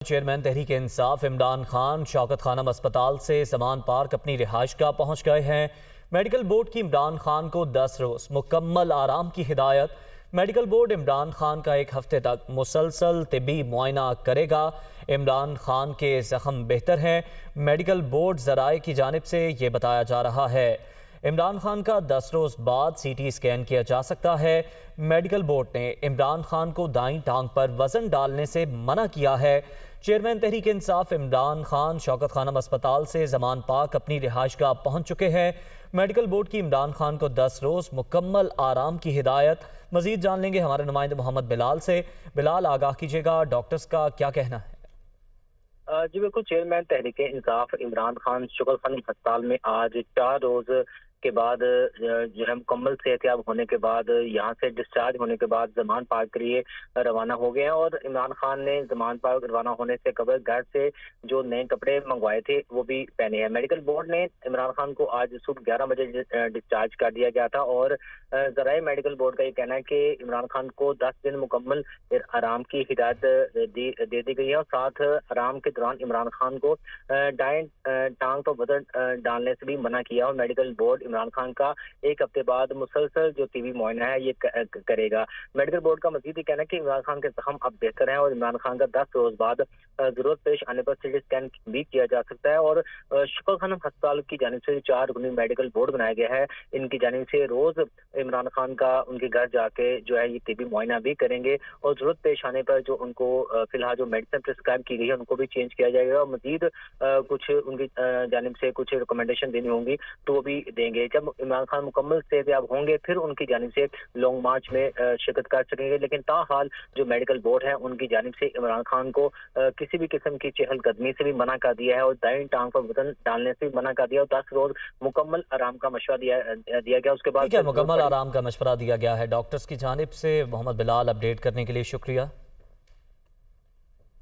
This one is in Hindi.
चेयरमैन तहरीक इंसाफ इमरान खान शौकत खानम अस्पताल से समान पार्क अपनी रिहाइशगाह पहुंच गए हैं। मेडिकल बोर्ड की इमरान खान को 10 रोज मुकम्मल आराम की हिदायत। मेडिकल बोर्ड इमरान खान का एक हफ्ते तक मुसलसल तिबी मुआयना करेगा। इमरान खान के जख्म बेहतर हैं। मेडिकल बोर्ड जराए की जानिब से ये बताया जा रहा है। इमरान खान का 10 रोज बाद CT स्कैन किया जा सकता है। मेडिकल बोर्ड ने इमरान खान को दाईं टांग पर वजन डालने से मना किया है। चेयरमैन तहरीक इंसाफ इमरान खान शौकत खानम अस्पताल से जमान पाक अपनी रिहाइशगाह पहुंच चुके हैं। मेडिकल बोर्ड की इमरान खान को 10 रोज मुकम्मल आराम की हिदायत। मजीद जान लेंगे हमारे नुमाइंदे मोहम्मद बिलाल से। बिलाल, आगाह कीजिएगा, डॉक्टर्स का क्या कहना है? जी बिल्कुल। चेयरमैन तहरीक इंसाफ इमरान खान शौकत खानम अस्पताल में आज 4 रोज के बाद जो है मुकम्मल सेहतयाब होने के बाद यहाँ से डिस्चार्ज होने के बाद जमान पार्क के लिए रवाना हो गए हैं। और इमरान खान ने जमान पार्क रवाना होने से कबल घर से जो नए कपड़े मंगवाए थे वो भी पहने हैं। मेडिकल बोर्ड ने इमरान खान को आज सुबह 11 बजे डिस्चार्ज कर दिया गया था। और जराए मेडिकल बोर्ड का ये कहना है कि इमरान खान को 10 दिन मुकम्मल आराम की हिदायत दे दी गई है। और साथ आराम के दौरान इमरान खान को दाएं टांग पर वजन डालने से भी मना किया। और मेडिकल बोर्ड इमरान खान का एक हफ्ते बाद मुसलसल जो टीबी मुआयना है ये करेगा। मेडिकल बोर्ड का मजीद ये कहना है कि इमरान खान के जख्म अब बेहतर हैं और इमरान खान का 10 रोज बाद जरूरत पेश आने पर CT स्कैन भी किया जा सकता है। और शौकत खानम अस्पताल की जानिब से 4 रुकनी मेडिकल बोर्ड बनाया गया है। इनकी जानिब से रोज इमरान खान का उनके घर जाके जो है ये टीबी मुआयना भी करेंगे। और जरूरत पेश आने पर जो उनको फिलहाल जो मेडिसिन प्रिस्क्राइब की गई है उनको भी चेंज किया जाएगा। और मजीद कुछ उनकी जानिब से कुछ रिकमेंडेशन देनी होंगी तो वो भी देंगे। जब इमरान खान मुकम्मल सेहतयाब होंगे फिर उनकी जानिब से लॉन्ग मार्च में शिरकत कर सकेंगे। लेकिन ताहाल जो मेडिकल बोर्ड है उनकी जानिब से इमरान खान को किसी भी किस्म की चहलकदमी से भी मना कर दिया है और दाईं टांग पर वजन डालने से भी मना कर दिया। और 10 रोज मुकम्मल आराम का मशवरा दिया गया। उसके बाद मुकम्मल आराम का मशवरा दिया गया है। डॉक्टर्स की जानिब से मोहम्मद बिलाल अपडेट करने के लिए शुक्रिया।